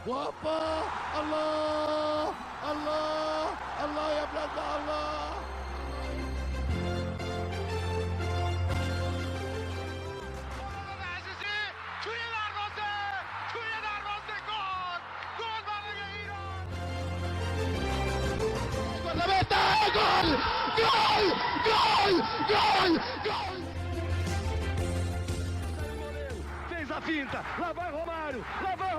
وهوبا الله الله الله يا بلاد الله. Fez a finta, lá vai Romário, é gol!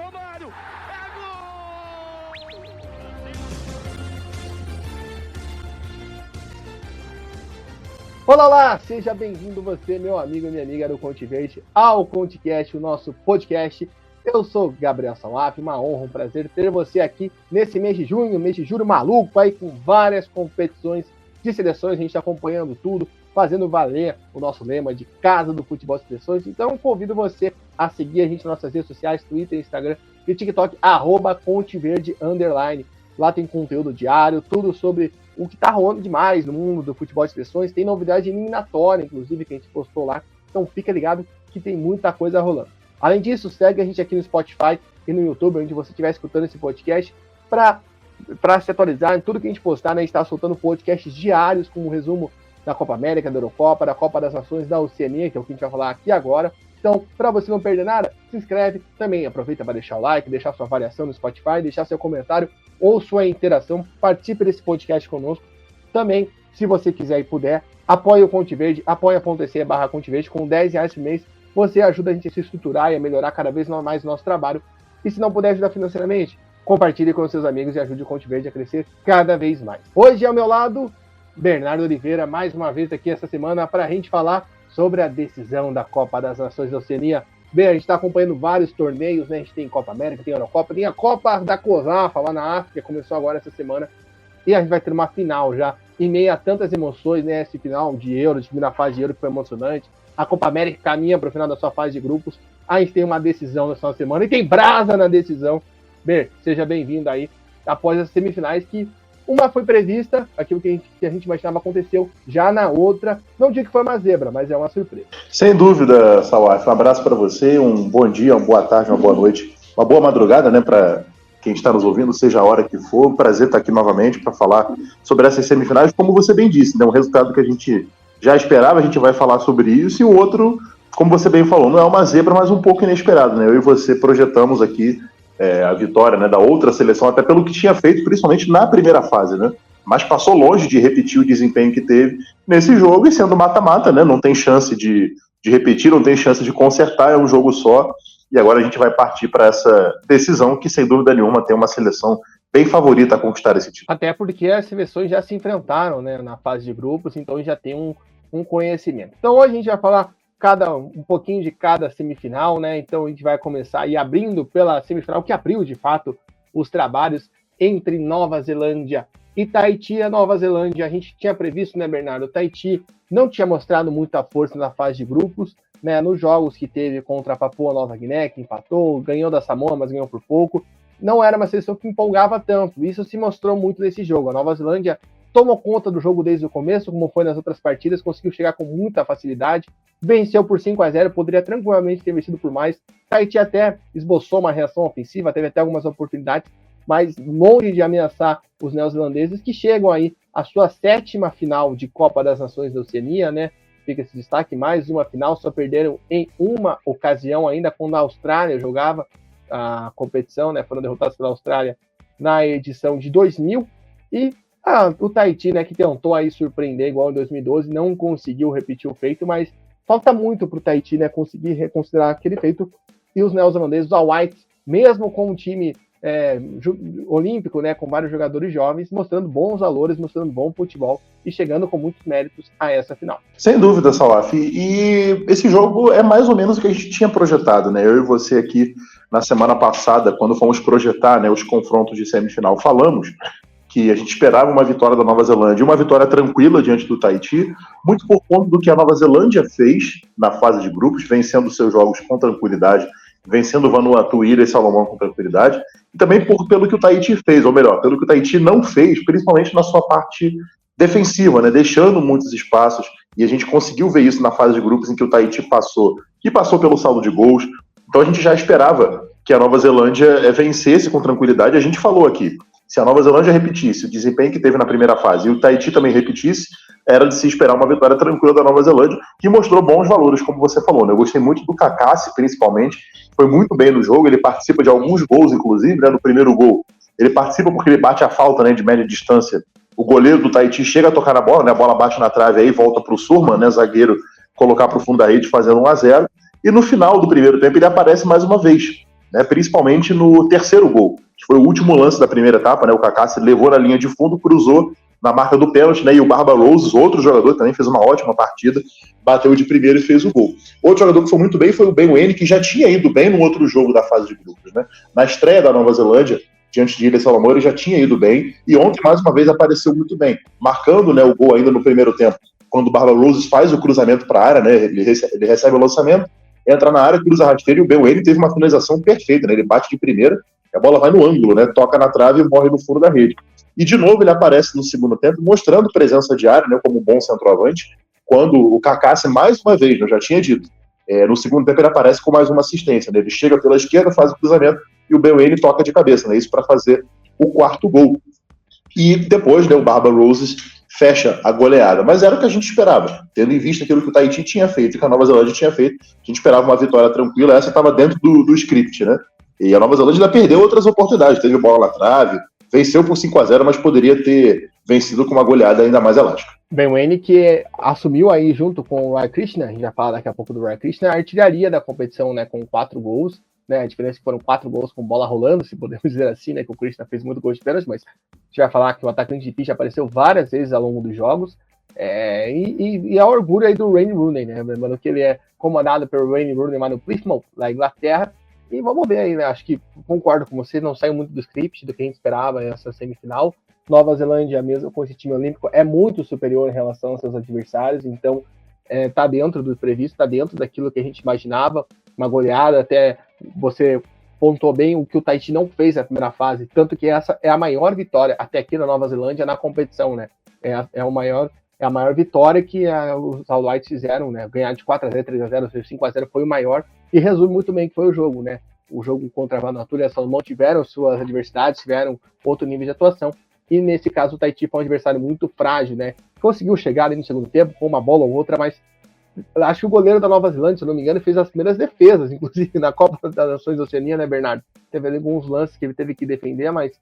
Olá, seja bem-vindo você, meu amigo e minha amiga do Conte Verde, ao ConteCast, o nosso podcast. Eu sou Gabriel Salaf, uma honra, um prazer ter você aqui nesse mês de junho, mês de julho maluco, aí com várias competições de seleções, a gente está acompanhando tudo, fazendo valer o nosso lema de Casa do Futebol de Seleções. Então, convido você a seguir a gente nas nossas redes sociais, Twitter, Instagram e TikTok, @ConteVerde_. Lá tem conteúdo diário, tudo sobre o que está rolando demais no mundo do futebol de seleções. Tem novidade eliminatória, inclusive, que a gente postou lá. Então, fica ligado que tem muita coisa rolando. Além disso, segue a gente aqui no Spotify e no YouTube, onde você estiver escutando esse podcast, para se atualizar em tudo que a gente postar, né? A gente está soltando podcasts diários com um resumo da Copa América, da Eurocopa, da Copa das Nações, da Oceania, que é o que a gente vai falar aqui agora. Então, para você não perder nada, se inscreve. Também aproveita para deixar o like, deixar sua avaliação no Spotify, deixar seu comentário ou sua interação. Participe desse podcast conosco. Também, se você quiser e puder, apoie o Conte Verde, apoia.se/ConteVerde, com R$10 por mês. Você ajuda a gente a se estruturar e a melhorar cada vez mais o nosso trabalho. E se não puder ajudar financeiramente, compartilhe com seus amigos e ajude o Conte Verde a crescer cada vez mais. Hoje, ao meu lado, Bernardo Oliveira, mais uma vez aqui essa semana para a gente falar sobre a decisão da Copa das Nações da Oceania. Bem, a gente está acompanhando vários torneios, né? A gente tem Copa América, tem Eurocopa, tem a Copa da COSAFA lá na África, começou agora essa semana. E a gente vai ter uma final já, em meio a tantas emoções, né? Esse final de Euro, de primeira fase de Euro, que foi emocionante. A Copa América caminha para o final da sua fase de grupos. A gente tem uma decisão nessa semana e tem brasa na decisão. Ber, seja bem-vindo aí, após as semifinais, que uma foi prevista, aquilo que a gente imaginava aconteceu, já na outra, não digo que foi uma zebra, mas é uma surpresa. Sem dúvida, Salaf, um abraço para você, um bom dia, uma boa tarde, uma boa noite, uma boa madrugada, né, para quem está nos ouvindo, seja a hora que for. Um prazer estar aqui novamente para falar sobre essas semifinais, como você bem disse, né, um resultado que a gente já esperava, a gente vai falar sobre isso, e o outro, como você bem falou, não é uma zebra, mas um pouco inesperado, né? Eu e você projetamos aqui a vitória, né, da outra seleção, até pelo que tinha feito, principalmente na primeira fase, né? Mas passou longe de repetir o desempenho que teve nesse jogo, e sendo mata-mata, né? Não tem chance de repetir, não tem chance de consertar, é um jogo só, e agora a gente vai partir para essa decisão que, sem dúvida nenhuma, tem uma seleção bem favorita a conquistar esse título. Até porque as seleções já se enfrentaram, né, na fase de grupos, então já tem um conhecimento. Então hoje a gente vai falar um pouquinho de cada semifinal, né? Então a gente vai começar aí abrindo pela semifinal, que abriu de fato os trabalhos entre Nova Zelândia e Tahiti. A Nova Zelândia, a gente tinha previsto, né, Bernardo? O Tahiti não tinha mostrado muita força na fase de grupos, né? Nos jogos que teve contra a Papua Nova Guiné, que empatou, ganhou da Samoa, mas ganhou por pouco. Não era uma seleção que empolgava tanto. Isso se mostrou muito nesse jogo. A Nova Zelândia tomou conta do jogo desde o começo, como foi nas outras partidas, conseguiu chegar com muita facilidade, venceu por 5-0, poderia tranquilamente ter vencido por mais. Tahiti até esboçou uma reação ofensiva, teve até algumas oportunidades, mas longe de ameaçar os neozelandeses, que chegam aí à sua 7ª final de Copa das Nações da Oceania, né? Fica esse destaque, mais uma final, só perderam em uma ocasião ainda, quando a Austrália jogava a competição, né? Foram derrotados pela Austrália na edição de 2000, e o Tahiti, né, que tentou aí surpreender igual em 2012, não conseguiu repetir o feito, mas falta muito para o Tahiti, né, conseguir reconsiderar aquele feito. E os neozelandeses, os All Whites, mesmo com um time olímpico, né, com vários jogadores jovens, mostrando bons valores, mostrando bom futebol e chegando com muitos méritos a essa final. Sem dúvida, Salaf. E esse jogo é mais ou menos o que a gente tinha projetado, né? Eu e você aqui na semana passada, quando fomos projetar, né, os confrontos de semifinal, falamos que a gente esperava uma vitória da Nova Zelândia, uma vitória tranquila diante do Tahiti, muito por conta do que a Nova Zelândia fez na fase de grupos, vencendo seus jogos com tranquilidade, vencendo Vanuatu, Ilha e Salomão com tranquilidade, e também pelo que o Tahiti fez, ou melhor, pelo que o Tahiti não fez, principalmente na sua parte defensiva, né, deixando muitos espaços, e a gente conseguiu ver isso na fase de grupos em que o Tahiti passou, e passou pelo saldo de gols. Então a gente já esperava que a Nova Zelândia vencesse com tranquilidade. A gente falou aqui, se a Nova Zelândia repetisse o desempenho que teve na primeira fase e o Tahiti também repetisse, era de se esperar uma vitória tranquila da Nova Zelândia, que mostrou bons valores, como você falou, né? Eu gostei muito do Kakassi, principalmente, foi muito bem no jogo, ele participa de alguns gols, inclusive, né? No primeiro gol, ele participa porque ele bate a falta, né, de média distância. O goleiro do Tahiti chega a tocar na bola, né? A bola bate na trave aí e volta para o Surman, né, zagueiro, colocar para o fundo da rede, fazendo 1-0. E no final do primeiro tempo ele aparece mais uma vez, né? Principalmente no terceiro gol, que foi o último lance da primeira etapa, né? O Kakassi levou na linha de fundo, cruzou na marca do pênalti, né? E o Barba Roses, outro jogador, também fez uma ótima partida, bateu de primeiro e fez o gol. Outro jogador que foi muito bem foi o Ben Waine, que já tinha ido bem no outro jogo da fase de grupos, né? Na estreia da Nova Zelândia, diante de Ilha Salomão, ele já tinha ido bem, e ontem, mais uma vez, apareceu muito bem, marcando, né, o gol ainda no primeiro tempo, quando o Barba Roses faz o cruzamento para a área, né? Ele recebe o lançamento, entra na área, cruza a rasteira, e o Ben Waine teve uma finalização perfeita, né? Ele bate de primeira, a bola vai no ângulo, né? Toca na trave e morre no fundo da rede. E de novo ele aparece no segundo tempo, mostrando presença de área, né, como um bom centroavante, quando o Kakassi, mais uma vez, eu já tinha dito, no segundo tempo ele aparece com mais uma assistência, né? Ele chega pela esquerda, faz o cruzamento, e o Ben Waine toca de cabeça, né? Isso para fazer o quarto gol. E depois, né, o Barba Roses fecha a goleada. Mas era o que a gente esperava, tendo em vista aquilo que o Tahiti tinha feito e que a Nova Zelândia tinha feito. A gente esperava uma vitória tranquila, essa estava dentro do script, né? E a Nova Zelândia ainda perdeu outras oportunidades, teve bola na trave, venceu por 5-0, mas poderia ter vencido com uma goleada ainda mais elástica. Ben Waine, que assumiu aí junto com o Rai Krishna, a gente já fala daqui a pouco do Rai Krishna, a artilharia da competição, né, com 4 gols, né, a diferença é que foram 4 gols com bola rolando, se podemos dizer assim, né, que o Krishna fez muito gol de pênalti, mas a gente vai falar que o atacante de pitch apareceu várias vezes ao longo dos jogos, e é orgulho aí do Wayne Rooney, né, lembrando que ele é comandado pelo Wayne Rooney lá no Plymouth, na Inglaterra, e vamos ver aí, né, acho que concordo com você, não saiu muito do script, do que a gente esperava nessa semifinal. Nova Zelândia, mesmo com esse time olímpico, é muito superior em relação aos seus adversários, então tá dentro do previsto, tá dentro daquilo que a gente imaginava, uma goleada, até você pontuou bem o que o Tahiti não fez na primeira fase, tanto que essa é a maior vitória até aqui na Nova Zelândia na competição, né? É a maior vitória que os All Whites fizeram, né? Ganhar de 4-0, 3-0, 5-0 foi o maior, e resume muito bem que foi o jogo, né? O jogo contra a Vanuatu e a Salomão tiveram suas adversidades, tiveram outro nível de atuação, e nesse caso o Tahiti foi um adversário muito frágil, né? Conseguiu chegar ali no segundo tempo com uma bola ou outra, mas acho que o goleiro da Nova Zelândia, se eu não me engano, fez as primeiras defesas, inclusive na Copa das Nações da Oceania, né, Bernardo? Teve alguns lances que ele teve que defender, mas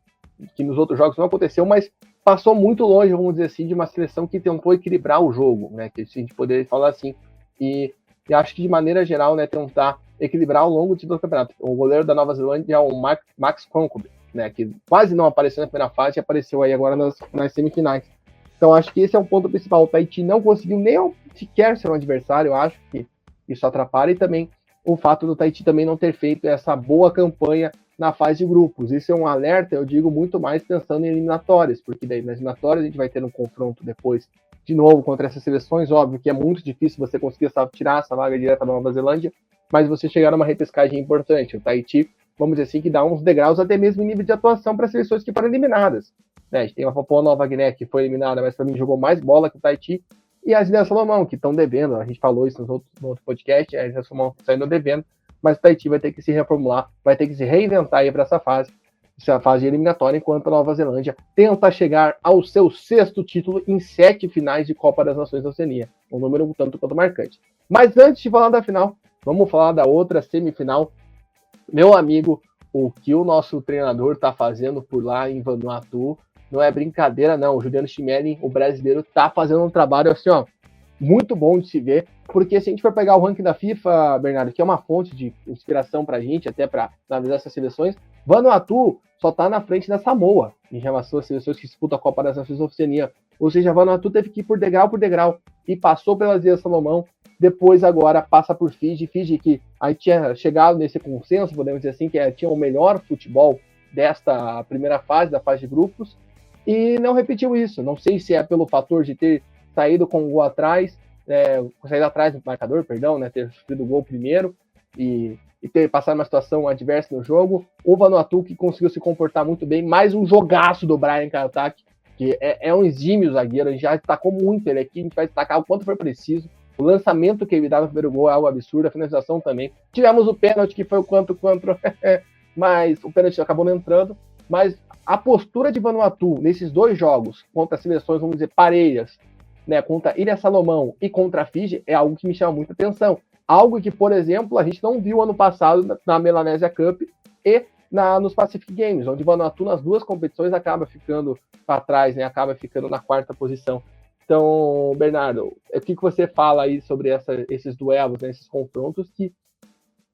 que nos outros jogos não aconteceu, mas passou muito longe, vamos dizer assim, de uma seleção que tentou equilibrar o jogo, né? Que se a gente poder falar assim. E acho que de maneira geral, né, tentar equilibrar ao longo do campeonato. O goleiro da Nova Zelândia é o Max Concob, né, que quase não apareceu na primeira fase e apareceu aí agora nas semifinais. Então acho que esse é um ponto principal. O Tahiti não conseguiu nem sequer ser um adversário, eu acho que isso atrapalha, e também o fato do Tahiti também não ter feito essa boa campanha na fase de grupos. Isso é um alerta, eu digo, muito mais pensando em eliminatórias, porque daí nas eliminatórias a gente vai ter um confronto depois, de novo, contra essas seleções. Óbvio que é muito difícil você conseguir tirar essa vaga direta da Nova Zelândia, mas você chegar numa repescagem importante. O Tahiti, vamos dizer assim, que dá uns degraus até mesmo em nível de atuação para as seleções que foram eliminadas. Né? A gente tem a Papua Nova Guiné, que foi eliminada, mas para mim jogou mais bola que o Tahiti, e as Ilhas Salomão, que estão devendo. A gente falou isso no outro podcast, as Ilhas Salomão saindo devendo, mas o Tahiti vai ter que se reformular, vai ter que se reinventar aí para essa fase eliminatória, enquanto a Nova Zelândia tenta chegar ao seu 6º título em 7 finais de Copa das Nações da Oceania, um número tanto quanto marcante. Mas antes de falar da final, vamos falar da outra semifinal. Meu amigo, o que o nosso treinador está fazendo por lá em Vanuatu não é brincadeira, não. O Juliano Chimelli, o brasileiro, está fazendo um trabalho assim, ó, muito bom de se ver, porque se a gente for pegar o ranking da FIFA, Bernardo, que é uma fonte de inspiração pra gente, até para analisar essas seleções, Vanuatu só tá na frente da Samoa, em relação às seleções que disputam a Copa das Nações da Oceania. Ou seja, Vanuatu teve que ir por degrau, e passou pelas Ilhas Salomão, depois agora passa por Fiji que aí tinha chegado nesse consenso, podemos dizer assim, que tinha o melhor futebol desta primeira fase, da fase de grupos, e não repetiu isso. Não sei se é pelo fator de ter saído com o gol atrás, saído atrás do marcador, perdão, né, ter sofrido o gol primeiro e ter passado uma situação adversa no jogo. O Vanuatu, que conseguiu se comportar muito bem, mais um jogaço do Brian Karataki, que é um exímio zagueiro, a gente já destacou muito ele aqui, a gente vai destacar o quanto foi preciso. O lançamento que ele dá no primeiro gol é algo absurdo, a finalização também. Tivemos o pênalti, que foi o quanto mas o pênalti acabou não entrando, mas a postura de Vanuatu nesses 2 jogos contra seleções, vamos dizer, parelhas, né, contra Ilha Salomão e contra a Fiji, é algo que me chama muita atenção. Algo que, por exemplo, a gente não viu ano passado na Melanésia Cup e nos Pacific Games, onde Vanuatu nas 2 competições acaba ficando para trás, né, acaba ficando na 4ª posição. Então, Bernardo, o que você fala aí sobre esses duelos, né, esses confrontos que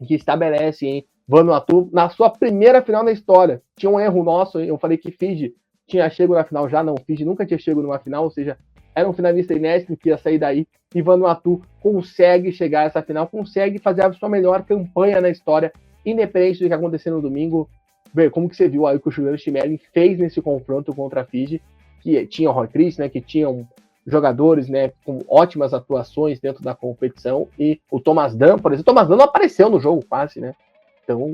estabelecem, hein, Vanuatu na sua primeira final na história? Tinha um erro nosso, eu falei que Fiji tinha chego na final já, não, Fiji nunca tinha chego numa final, ou seja, era um finalista inédito que ia sair daí, e Vanuatu consegue chegar a essa final, consegue fazer a sua melhor campanha na história, independente do que acontecer no domingo. Ver como que você viu aí que o Juliano Schmeling fez nesse confronto contra a Fiji, que tinha o Roy Chris, né, que tinham jogadores, né, com ótimas atuações dentro da competição, e o Thomas Dunn, por exemplo, o Thomas Dunn não apareceu no jogo quase, né, então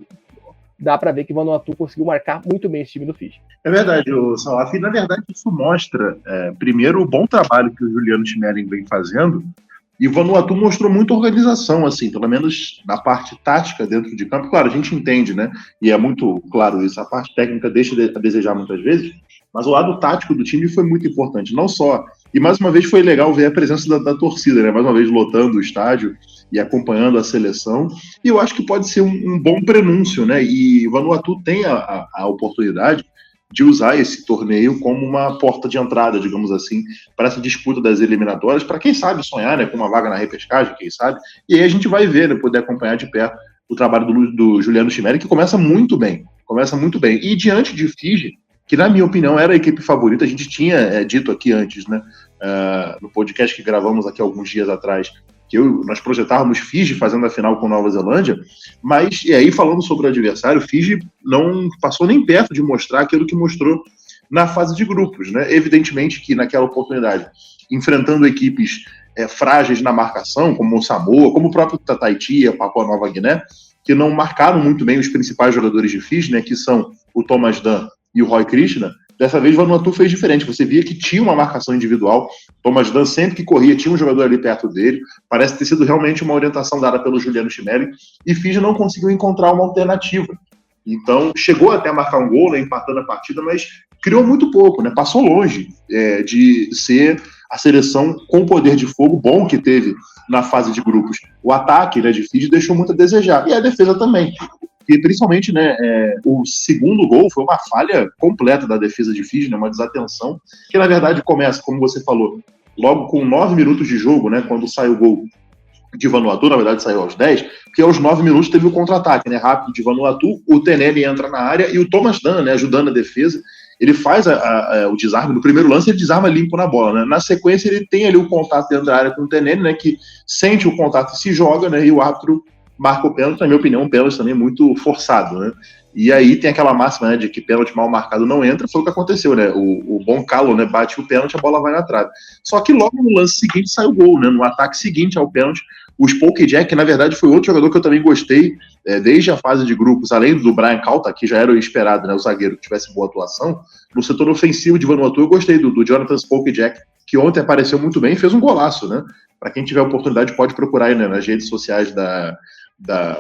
dá para ver que o Vanuatu conseguiu marcar muito bem esse time do Fiji. É verdade, Salaf, e na verdade isso mostra, primeiro, o bom trabalho que o Juliano Schmeling vem fazendo, e o Vanuatu mostrou muita organização, assim, pelo menos na parte tática dentro de campo. Claro, a gente entende, né, e é muito claro isso, a parte técnica deixa a desejar muitas vezes, mas o lado tático do time foi muito importante, não só, e mais uma vez foi legal ver a presença da torcida, né, mais uma vez lotando o estádio e acompanhando a seleção, e eu acho que pode ser um bom prenúncio, né, e o Vanuatu tem a oportunidade de usar esse torneio como uma porta de entrada, digamos assim, para essa disputa das eliminatórias, para quem sabe sonhar, né, com uma vaga na repescagem, quem sabe, e aí a gente vai ver, né, poder acompanhar de perto o trabalho do Juliano Schmeling, que começa muito bem, e diante de Fiji, que na minha opinião era a equipe favorita, a gente tinha dito aqui antes, né, no podcast que gravamos aqui alguns dias atrás, que nós projetávamos Fiji fazendo a final com Nova Zelândia, mas, e aí falando sobre o adversário, Fiji não passou nem perto de mostrar aquilo que mostrou na fase de grupos, né? Evidentemente que naquela oportunidade, enfrentando equipes frágeis na marcação, como o Samoa, como o próprio Tahiti e a Papua Nova Guiné, que não marcaram muito bem os principais jogadores de Fiji, né, que são o Thomas Dunn e o Roy Krishna. Dessa vez o Vanuatu fez diferente, você via que tinha uma marcação individual, Thomas Dunn sempre que corria tinha um jogador ali perto dele, parece ter sido realmente uma orientação dada pelo Juliano Schmeling, e Fiji não conseguiu encontrar uma alternativa. Então chegou até a marcar um gol, né, empatando a partida, mas criou muito pouco, né, passou longe de ser a seleção com poder de fogo bom que teve na fase de grupos. O ataque, né, de Fiji deixou muito a desejar, e a defesa também. E principalmente, né, o segundo gol foi uma falha completa da defesa de Fiji, né, uma desatenção, que na verdade começa, como você falou, logo com 9 minutos de jogo, né, quando sai o gol de Vanuatu, na verdade saiu aos 10, porque aos 9 minutos teve o contra-ataque, né, rápido de Vanuatu, o Tenene entra na área e o Thomas Dunn, né, ajudando a defesa, ele faz o desarme, no primeiro lance ele desarma limpo na bola, né, na sequência ele tem ali o contato dentro da área com o Tenene, né, que sente o contato e se joga, né, e o árbitro marca o pênalti, na minha opinião, um pênalti também muito forçado, né? E aí tem aquela máxima, né, de que pênalti mal marcado não entra, foi o que aconteceu, né? O Bom Calo, né, bate o pênalti, a bola vai na trave. Só que logo no lance seguinte sai o gol, né? No ataque seguinte ao pênalti, o Spoke Jack, que na verdade foi outro jogador que eu também gostei, desde a fase de grupos, além do Brian Calta, que já era o esperado, né, o zagueiro que tivesse boa atuação, no setor ofensivo de Vanuatu eu gostei do Jonathan Spoke Jack, que ontem apareceu muito bem e fez um golaço, né? Para quem tiver oportunidade pode procurar aí, né, nas redes sociais da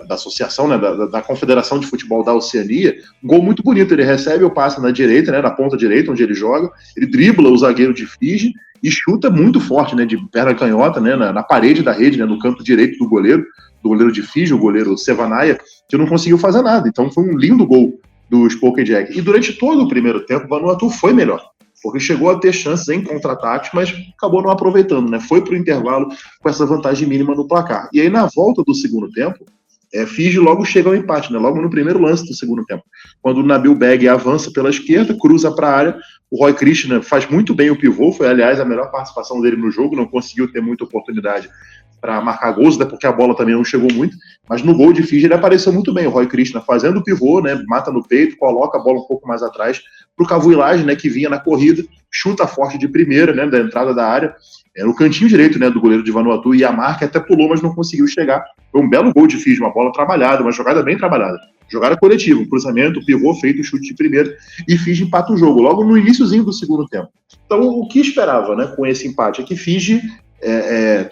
associação, né, da Confederação de Futebol da Oceania, um gol muito bonito, ele recebe o passe na direita, né, na ponta direita, onde ele joga, ele dribla o zagueiro de Fiji e chuta muito forte, né, de perna canhota, né, na parede da rede, né, no canto direito do goleiro de Fiji, o goleiro Sevanaia, que não conseguiu fazer nada, então foi um lindo gol do Spoke Jack, e durante todo o primeiro tempo o Vanuatu foi melhor, porque chegou a ter chances em contra-ataques, mas acabou não aproveitando, né? Foi para o intervalo com essa vantagem mínima no placar. E aí, na volta do segundo tempo, Fiji logo chega ao empate, né? Logo no primeiro lance do segundo tempo. Quando o Nabil Beg avança pela esquerda, cruza para a área, o Roy Krishna faz muito bem o pivô, foi, aliás, a melhor participação dele no jogo, não conseguiu ter muita oportunidade para marcar gols, né, porque a bola também não chegou muito, mas no gol de Fiji ele apareceu muito bem, o Roy Krishna fazendo o pivô, né, mata no peito, coloca a bola um pouco mais atrás, para o Cavuilage, né, que vinha na corrida, chuta forte de primeira, né, da entrada da área, no cantinho direito, né, do goleiro de Vanuatu, e a marca até pulou, mas não conseguiu chegar. Foi um belo gol de Fiji, uma bola trabalhada, uma jogada bem trabalhada, jogada coletiva, um cruzamento, pivô feito, chute de primeira, e Fiji empata o jogo, logo no iniciozinho do segundo tempo. Então, o que esperava, né, com esse empate é que Fiji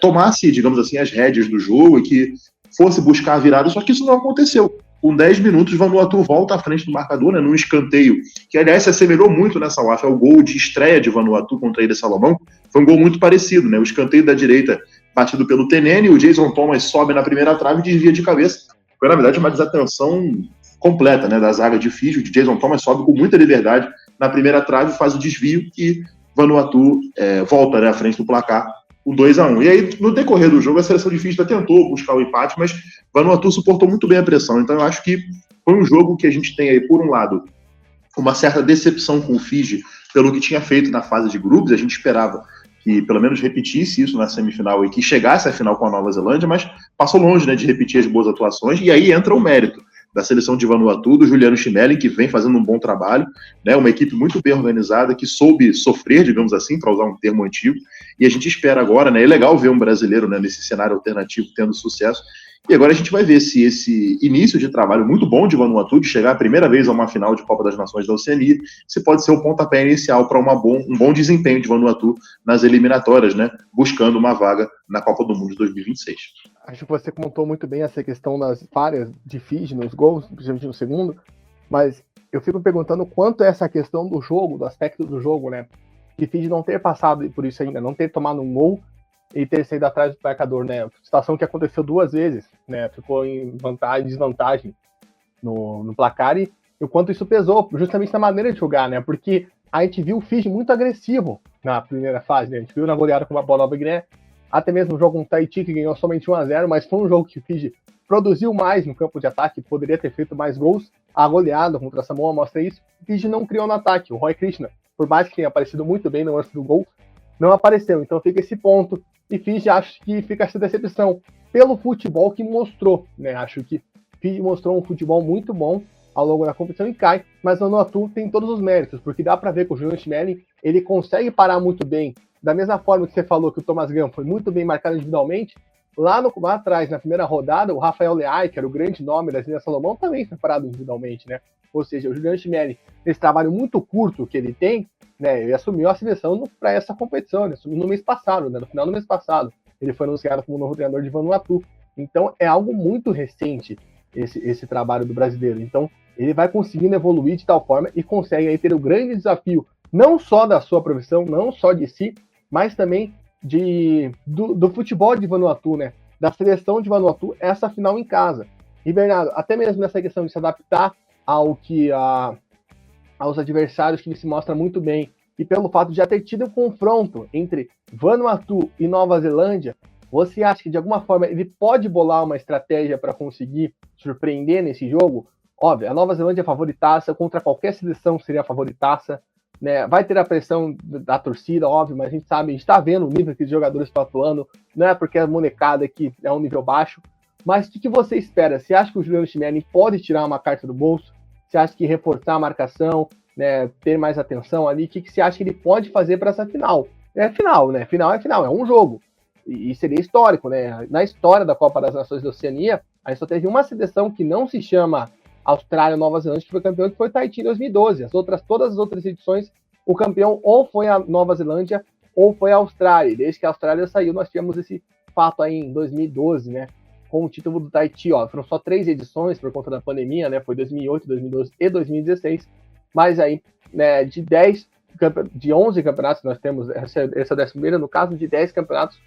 tomasse, digamos assim, as rédeas do jogo e que fosse buscar a virada, só que isso não aconteceu. com 10 minutos, Vanuatu volta à frente do marcador, né, num escanteio, que aliás se assemelhou muito nessa UAF ao gol de estreia de Vanuatu contra a Ilha Salomão. Foi um gol muito parecido, né, o escanteio da direita batido pelo Tenene, o Jason Thomas sobe na primeira trave e desvia de cabeça. Foi, na verdade, uma desatenção completa, né, da zaga de Fiji. O Jason Thomas sobe com muita liberdade na primeira trave, faz o desvio e Vanuatu volta, né, à frente do placar, o 2-1. E aí, no decorrer do jogo, a seleção de Fiji tentou buscar o empate, mas Vanuatu suportou muito bem a pressão. Então, eu acho que foi um jogo que a gente tem aí, por um lado, uma certa decepção com o Fiji pelo que tinha feito na fase de grupos. A gente esperava que pelo menos repetisse isso na semifinal e que chegasse à final com a Nova Zelândia, mas passou longe, né, de repetir as boas atuações. E aí entra o mérito da seleção de Vanuatu, do Juliano Schmeling, que vem fazendo um bom trabalho, né, uma equipe muito bem organizada, que soube sofrer, digamos assim, para usar um termo antigo, e a gente espera agora, né, é legal ver um brasileiro, né, nesse cenário alternativo tendo sucesso, e agora a gente vai ver se esse início de trabalho muito bom de Vanuatu, de chegar a primeira vez a uma final de Copa das Nações da Oceania, se pode ser o pontapé inicial para um bom desempenho de Vanuatu nas eliminatórias, né, buscando uma vaga na Copa do Mundo de 2026. Acho que você comentou muito bem essa questão das falhas de Fiji nos gols, principalmente no segundo, mas eu fico perguntando quanto é essa questão do jogo, do aspecto do jogo, né? De Fiji não ter passado por isso ainda, não ter tomado um gol e ter saído atrás do marcador, né? Situação que aconteceu 2 vezes, né? Ficou em desvantagem no placar e o quanto isso pesou, justamente na maneira de jogar, né? Porque a gente viu o Fiji muito agressivo na primeira fase, né? A gente viu na goleada com a Papua Nova Guiné, até mesmo o jogo com o Tahiti, que ganhou somente 1-0, mas foi um jogo que o Fiji produziu mais no campo de ataque, poderia ter feito mais gols. A goleada contra a Samoa mostra isso. O Fiji não criou no ataque. O Roy Krishna, por mais que tenha aparecido muito bem no lance do gol, não apareceu. Então fica esse ponto. E Fiji, acho que fica essa decepção pelo futebol que mostrou, né? Acho que Fiji mostrou um futebol muito bom ao longo da competição e cai, mas o Vanuatu tem todos os méritos, porque dá para ver que o Julian Schmeling, ele consegue parar muito bem. Da mesma forma que você falou que o Thomas Graham foi muito bem marcado individualmente, lá atrás, na primeira rodada, o Rafael Leai, que era o grande nome da Ilha Salomão, também foi parado individualmente, né? Ou seja, o Julian Schmeling, nesse trabalho muito curto que ele tem, né, ele assumiu a seleção para essa competição, ele assumiu no mês passado, né, no final do mês passado. Ele foi anunciado como novo treinador de Vanuatu. Então, é algo muito recente esse trabalho do brasileiro. Então, ele vai conseguindo evoluir de tal forma e consegue aí ter o grande desafio, não só da sua profissão, não só de si, mas também do futebol de Vanuatu, né? Da seleção de Vanuatu, essa final em casa. E, Bernardo, até mesmo nessa questão de se adaptar aos adversários, que ele se mostra muito bem, e pelo fato de já ter tido um confronto entre Vanuatu e Nova Zelândia, você acha que de alguma forma ele pode bolar uma estratégia para conseguir surpreender nesse jogo? Óbvio, a Nova Zelândia é favoritaça, contra qualquer seleção seria favoritaça, né? Vai ter a pressão da torcida, óbvio, mas a gente sabe, a gente está vendo o nível que os jogadores estão atuando, não é porque a molecada aqui é um nível baixo, mas o que você espera? Você acha que o Juliano Schmeling pode tirar uma carta do bolso? Você acha que reforçar a marcação, né, ter mais atenção ali? O que você acha que ele pode fazer para essa final? É final, né? Final é final, é um jogo. E seria histórico, né? Na história da Copa das Nações da Oceania, a gente só teve uma seleção que não se chama Austrália ou Nova Zelândia, que foi campeão, que foi Tahiti em 2012. Todas as outras edições, o campeão ou foi a Nova Zelândia ou foi a Austrália. Desde que a Austrália saiu, nós tivemos esse fato aí em 2012, né? Com o título do Tahiti, ó. Foram só 3 edições por conta da pandemia, né? Foi 2008, 2012 e 2016. Mas aí, né, de 11 campeonatos que nós temos, essa é a 11ª, no caso de 10 campeonatos,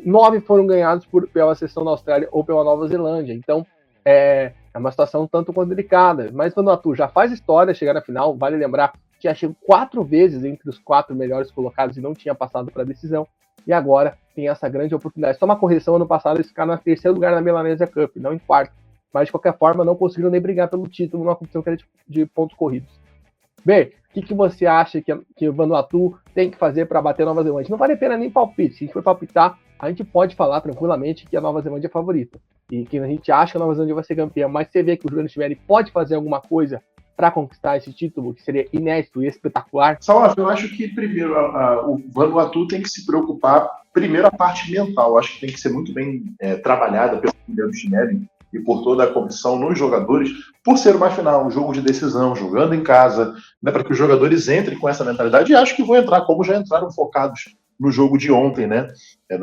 9 foram ganhados pela seleção da Austrália ou pela Nova Zelândia. Então, é uma situação um tanto quanto delicada. Mas o Vanuatu já faz história chegar na final. Vale lembrar que já chegou 4 vezes entre os 4 melhores colocados e não tinha passado para a decisão. E agora tem essa grande oportunidade. Só uma correção, ano passado eles ficaram no 3º lugar na Melanesia Cup, não em 4º. Mas, de qualquer forma, não conseguiram nem brigar pelo título numa competição que era de pontos corridos. Bem, o que você acha que o Vanuatu tem que fazer para bater a Nova Zelândia? Não vale a pena nem palpite. Se a gente for palpitar, a gente pode falar tranquilamente que a Nova Zelândia é favorita. E que a gente acha que a Nova Zelândia vai ser campeã. Mas você vê que o Juliano Schmeling pode fazer alguma coisa para conquistar esse título, que seria inédito e espetacular? Salaf, eu acho que primeiro o Vanuatu tem que se preocupar, primeiro a parte mental. Eu acho que tem que ser muito bem trabalhada pelo Juliano Schmeling e por toda a comissão nos jogadores, por ser uma final, um jogo de decisão, jogando em casa, né, para que os jogadores entrem com essa mentalidade, e acho que vão entrar, como já entraram focados no jogo de ontem, né?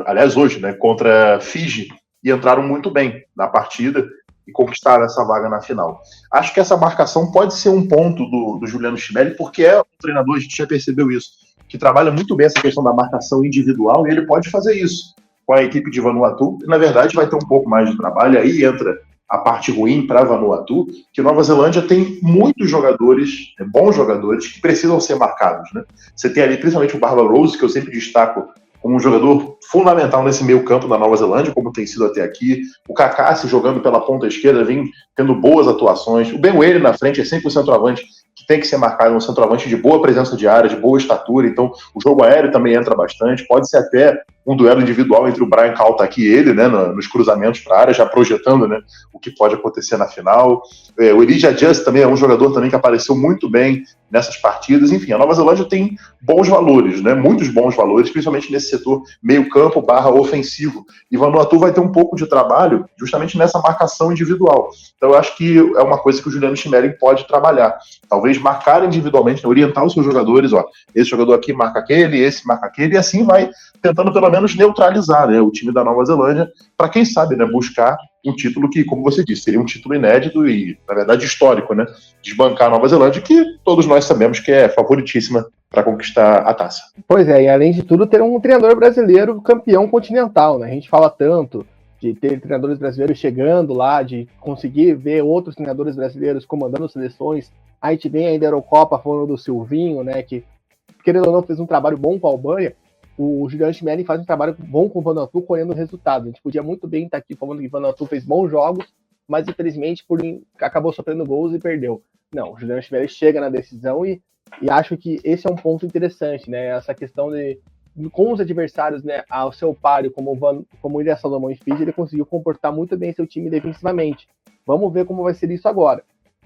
Aliás, hoje, né, contra Fiji, e entraram muito bem na partida, e conquistar essa vaga na final. Acho que essa marcação pode ser um ponto do Juliano Chimelli, porque é um treinador, a gente já percebeu isso, que trabalha muito bem essa questão da marcação individual, e ele pode fazer isso com a equipe de Vanuatu, e na verdade vai ter um pouco mais de trabalho, aí entra a parte ruim para Vanuatu, que Nova Zelândia tem muitos jogadores, bons jogadores, que precisam ser marcados, né? Você tem ali principalmente o Barbara Rose, que eu sempre destaco como um jogador fundamental nesse meio campo da Nova Zelândia, como tem sido até aqui. O Kaká se jogando pela ponta esquerda, vem tendo boas atuações. O Ben Whaley na frente é sempre um centroavante que tem que ser marcado, um centroavante de boa presença de área, de boa estatura, então o jogo aéreo também entra bastante, pode ser até um duelo individual entre o Brian Kaltaki e ele, né, nos cruzamentos para a área, já projetando, né, o que pode acontecer na final. O Elijah Just também é um jogador também que apareceu muito bem nessas partidas. Enfim, a Nova Zelândia tem bons valores, né, muitos bons valores, principalmente nesse setor meio campo / ofensivo, e Vanuatu vai ter um pouco de trabalho justamente nessa marcação individual. Então eu acho que é uma coisa que o Juliano Chimelli pode trabalhar, talvez marcar individualmente, orientar os seus jogadores, ó, esse jogador aqui marca aquele, esse marca aquele, e assim vai tentando pelo menos neutralizar, né, o time da Nova Zelândia, para quem sabe, né, buscar um título que, como você disse, seria um título inédito e, na verdade, histórico, né, desbancar a Nova Zelândia, que todos nós sabemos que é favoritíssima para conquistar a taça. Pois é, e além de tudo, ter um treinador brasileiro campeão continental, né? A gente fala tanto de ter treinadores brasileiros chegando lá, de conseguir ver outros treinadores brasileiros comandando seleções. A gente vem aí da Eurocopa falando do Silvinho, né, que, querendo ou não, fez um trabalho bom com a Albânia. O Juliano Chimelli faz um trabalho bom com o Vanuatu, colhendo resultados. A gente podia muito bem estar aqui falando que o Vanuatu fez bons jogos, mas infelizmente acabou sofrendo gols e perdeu. Não, o Juliano Chimelli chega na decisão e acho que esse é um ponto interessante, né? Essa questão de com os adversários, né, ao seu páreo, como o Ilha Salomão e Fiji, ele conseguiu comportar muito bem seu time defensivamente. Vamos ver como vai ser isso agora.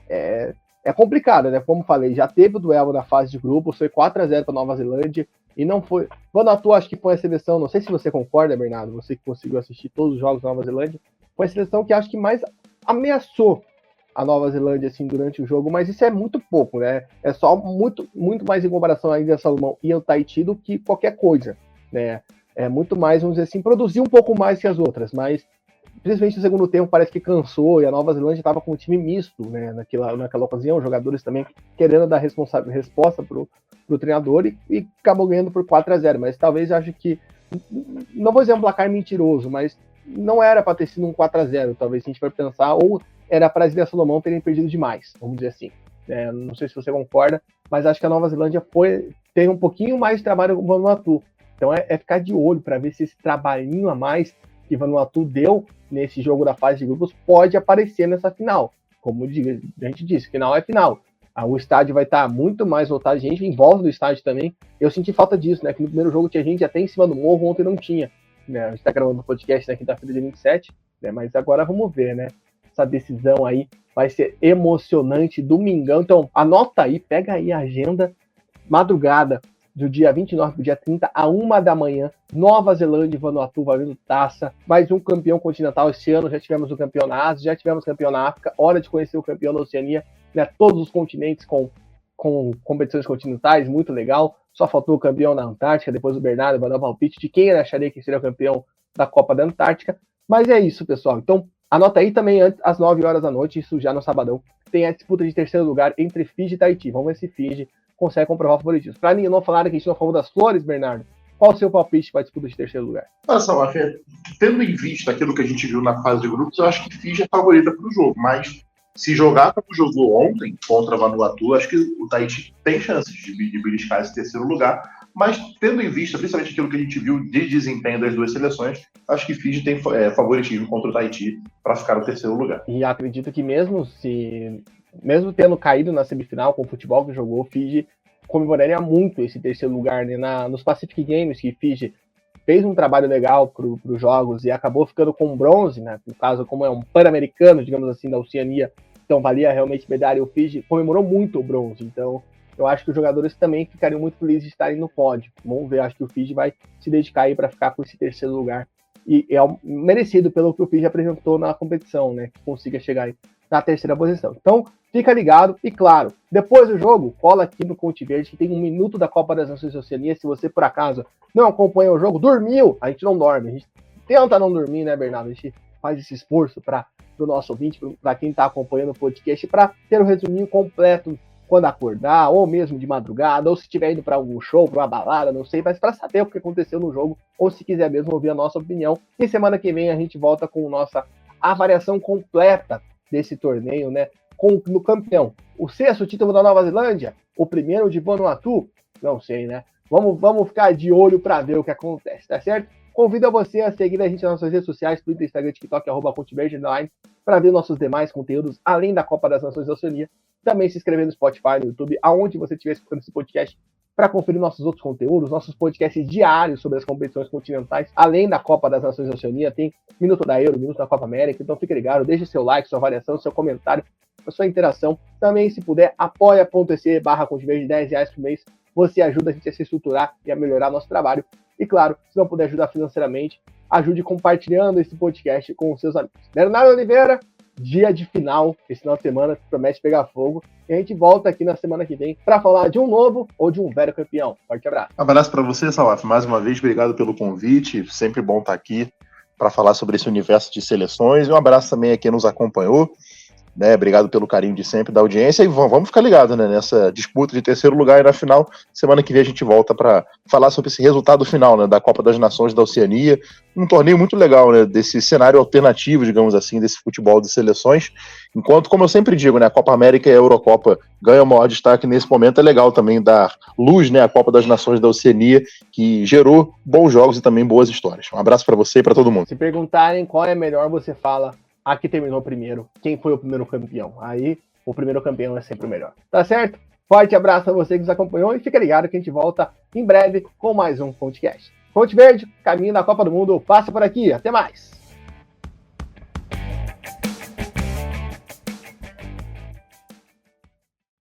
É complicado, né? Como falei, já teve o duelo na fase de grupos, foi 4-0 para Nova Zelândia, e não foi... Vanuatu, acho que foi a seleção, não sei se você concorda, Bernardo, você que conseguiu assistir todos os jogos da Nova Zelândia, foi a seleção que acho que mais ameaçou a Nova Zelândia assim, durante o jogo, mas isso é muito pouco, né? É só muito, muito mais em comparação à Ilha Salomão e ao Tahiti do que qualquer coisa, né? É muito mais, vamos dizer assim, produzir um pouco mais que as outras, mas principalmente no segundo tempo parece que cansou e a Nova Zelândia estava com um time misto, né? Naquela ocasião, os jogadores também querendo dar resposta pro treinador e acabou ganhando por 4-0, mas talvez acho que, não vou dizer um placar mentiroso, mas não era para ter sido um 4-0, talvez se a gente for pensar, ou era para as Ilhas Salomão terem perdido demais, vamos dizer assim. Não sei se você concorda, mas acho que a Nova Zelândia teve um pouquinho mais de trabalho com o Vanuatu. Então é ficar de olho para ver se esse trabalhinho a mais que Vanuatu deu nesse jogo da fase de grupos pode aparecer nessa final. Como a gente disse, final é final. O estádio vai estar muito mais lotado de gente, em volta do estádio também. Eu senti falta disso, né? Que no primeiro jogo tinha gente até em cima do morro, ontem não tinha. Né? A gente está gravando o podcast na quinta-feira, dia 27, né? Mas agora vamos ver, né? Essa decisão aí vai ser emocionante, domingão. Então, anota aí, pega aí a agenda, madrugada do dia 29 para o dia 30, a 1 da manhã, Nova Zelândia e Vanuatu valendo taça, mais um campeão continental esse ano, já tivemos o campeão na Ásia, já tivemos campeão na África, hora de conhecer o campeão da Oceania, né, todos os continentes com competições continentais, muito legal, só faltou o campeão na Antártica, depois o Bernardo vai dar o palpite de quem ele acharia que seria o campeão da Copa da Antártica, mas é isso, pessoal, então anota aí também, às 9 horas da noite, isso já no sabadão, tem a disputa de terceiro lugar entre Fiji e Tahiti. Vamos ver se Fiji consegue comprovar o favoritismo. Para mim, não falaram que a gente não falou das flores, Bernardo. Qual o seu palpite para a disputa de terceiro lugar? Tendo em vista aquilo que a gente viu na fase de grupos, eu acho que Fiji é favorita para o jogo, mas se jogar como jogou ontem contra Vanuatu, acho que o Tahiti tem chances de beliscar esse terceiro lugar, mas tendo em vista, principalmente aquilo que a gente viu de desempenho das duas seleções, acho que Fiji tem favoritismo contra o Tahiti para ficar no terceiro lugar. E acredito que mesmo tendo caído na semifinal com o futebol que jogou, Fiji comemoraria muito esse terceiro lugar, né? Nos Pacific Games, que Fiji fez um trabalho legal para os jogos e acabou ficando com bronze, né? No caso, como é um pan-americano, digamos assim, da Oceania, então valia realmente medalha, o Fiji comemorou muito o bronze, então eu acho que os jogadores também ficariam muito felizes de estarem no pódio. Vamos ver, acho que o Fiji vai se dedicar aí para ficar com esse terceiro lugar, e é merecido pelo que o Fiji apresentou na competição, né? Que consiga chegar aí na terceira posição. Então, fica ligado e, claro, depois do jogo, cola aqui no Conte Verde, que tem 1 minuto da Copa das Nações da Oceania. Se você, por acaso, não acompanha o jogo, dormiu, a gente não dorme. A gente tenta não dormir, né, Bernardo? A gente faz esse esforço para para o nosso ouvinte, para quem está acompanhando o podcast, para ter o resuminho completo quando acordar, ou mesmo de madrugada, ou se estiver indo para algum show, para uma balada, não sei, mas para saber o que aconteceu no jogo, ou se quiser mesmo ouvir a nossa opinião. E semana que vem a gente volta com nossa avaliação completa desse torneio, né? No campeão, o 6º título da Nova Zelândia, o primeiro de Vanuatu, não sei, né? Vamos ficar de olho para ver o que acontece, tá certo? Convido você a seguir a gente nas nossas redes sociais, Twitter, Instagram, TikTok, @ConteVerde Online, para ver nossos demais conteúdos, além da Copa das Nações da Oceania. Também se inscrever no Spotify, no YouTube, aonde você estiver escutando esse podcast, para conferir nossos outros conteúdos, nossos podcasts diários sobre as competições continentais, além da Copa das Nações da Oceania, tem Minuto da Euro, Minuto da Copa América, então fique ligado, deixe seu like, sua avaliação, seu comentário, a sua interação. Também, se puder, apoia.se/ConteVerde, R$10 por mês, você ajuda a gente a se estruturar e a melhorar nosso trabalho. E claro, se não puder ajudar financeiramente, ajude compartilhando esse podcast com os seus amigos. Bernardo Oliveira, dia de final, esse final de semana promete pegar fogo. E a gente volta aqui na semana que vem para falar de um novo ou de um velho campeão. Forte abraço. Um abraço para você, Salaf. Mais uma vez, obrigado pelo convite. Sempre bom estar aqui para falar sobre esse universo de seleções. E um abraço também a quem nos acompanhou. Né, obrigado pelo carinho de sempre da audiência e vamos ficar ligados, né, nessa disputa de terceiro lugar e na final. Semana que vem a gente volta para falar sobre esse resultado final, né, da Copa das Nações da Oceania, um torneio muito legal, né, desse cenário alternativo, digamos assim, desse futebol de seleções, enquanto, como eu sempre digo, né, a Copa América e a Eurocopa ganham o maior destaque nesse momento. É legal também dar luz, né, à Copa das Nações da Oceania, que gerou bons jogos e também boas histórias. Um abraço para você e para todo mundo. Se perguntarem qual é melhor, você fala aqui terminou primeiro, quem foi o primeiro campeão. Aí, o primeiro campeão é sempre o melhor. Tá certo? Forte abraço a você que nos acompanhou e fica ligado que a gente volta em breve com mais um podcast. Ponte Verde, caminho da Copa do Mundo, passa por aqui. Até mais!